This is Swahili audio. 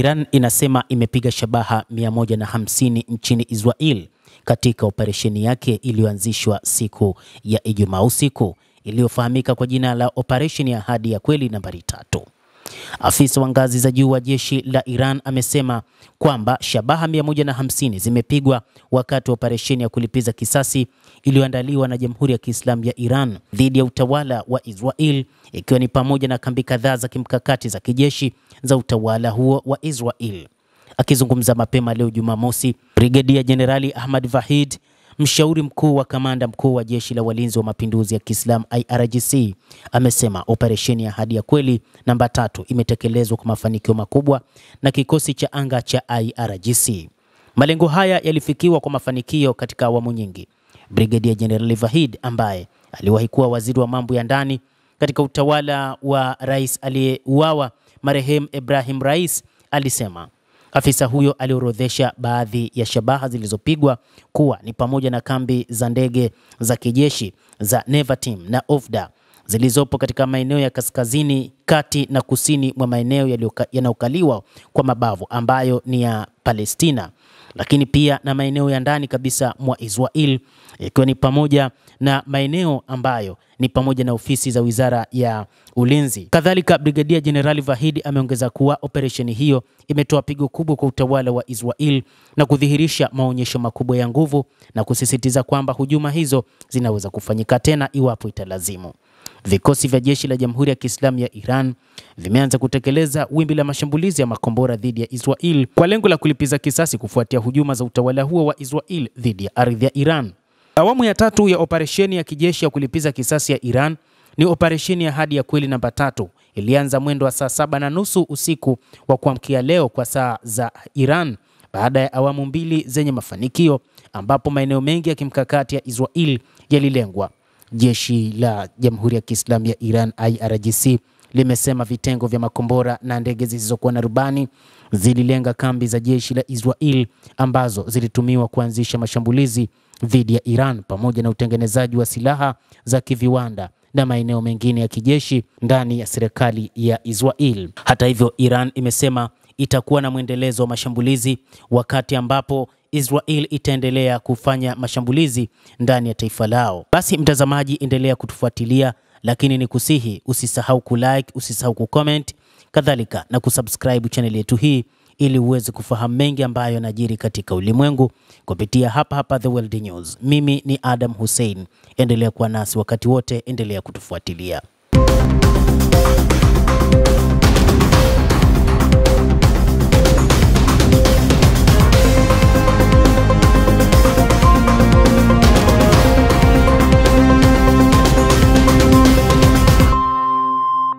Iran inasema imepiga shabaha 150 nchini Israel katika operesheni yake iliyoanzishwa siku ya Ijumaa usiku iliyofahamika kwa jina la Operesheni ya Ahadi ya Kweli nambari 3. Afisa wa ngazi za juu wa jeshi la Iran amesema kwamba shabaha 150 zimepigwa wakati wa operesheni ya kulipiza kisasi iliyoandaliwa na Jamhuri ya Kiislamu ya Iran dhidi ya utawala wa Israel, ikiwa ni pamoja na kambi kadhaa za kimkakati za kijeshi za utawala huo wa Israel. Akizungumza mapema leo Jumamosi, Brigedia Jenerali Ahmad Vahid, mshauri mkuu wa kamanda mkuu wa jeshi la walinzi wa mapinduzi ya Kiislamu IRGC, amesema operesheni ya Ahadi ya Kweli namba 3 imetekelezwa kwa mafanikio makubwa na kikosi cha anga cha IRGC. Malengo haya yalifikiwa kwa mafanikio katika awamu nyingi. Brigedia Jenerali Vahid, ambaye aliwahi kuwa waziri wa mambo ya ndani katika utawala wa rais aliyeuawa marehemu Ibrahim Rais, alisema afisa huyo aliorodhesha baadhi ya shabaha zilizopigwa kuwa ni pamoja na kambi za ndege za kijeshi za Nevatim na Ofda zilizopo katika maeneo ya kaskazini, kati na kusini mwa maeneo yanayokaliwa kwa mabavu ambayo ni ya Palestina, lakini pia na maeneo ya ndani kabisa mwa Israel, ikiwa ni pamoja na maeneo ambayo ni pamoja na ofisi za Wizara ya Ulinzi. Kadhalika, Brigedia Jenerali Vahid ameongeza kuwa operesheni hiyo imetoa pigo kubwa kwa utawala wa Israel na kudhihirisha maonyesho makubwa ya nguvu, na kusisitiza kwamba hujuma hizo zinaweza kufanyika tena iwapo italazimu. Vikosi vya jeshi la Jamhuri ya Kiislamu ya Iran vimeanza kutekeleza wimbi la mashambulizi ya makombora dhidi ya Israel kwa lengo la kulipiza kisasi kufuatia hujuma za utawala huo wa Israel dhidi ya ardhi ya Iran. Awamu ya 3 ya operesheni ya kijeshi ya kulipiza kisasi ya Iran ni operesheni ya Ahadi ya Kweli namba 3. Ilianza mwendo wa saa 7:30 usiku wa kuamkia leo kwa saa za Iran, baada ya awamu 2 zenye mafanikio ambapo maeneo mengi ya kimkakati ya Israel yalilengwa. Jeshi la Jamhuri ya Kiislamu ya Iran IRGC limesema vitengo vya makombora na ndege zisizokuwa na rubani zililenga kambi za jeshi la Israel ambazo zilitumiwa kuanzisha mashambulizi dhidi ya Iran, pamoja na utengenezaji wa silaha za kiviwanda na maeneo mengine ya kijeshi ndani ya serikali ya Israel. Hata hivyo, Iran imesema itakuwa na mwendelezo wa mashambulizi wakati ambapo Israel itaendelea kufanya mashambulizi ndani ya taifa lao. Basi mtazamaji, endelea kutufuatilia, lakini ni kusihi usisahau kulike, usisahau kucomment, kadhalika na kusubscribe channel yetu hii ili uweze kufahamu mengi ambayo yanajiri katika ulimwengu kupitia hapa The World News. Mimi ni Adam Hussein. Endelea kuwa nasi wakati wote, endelea kutufuatilia.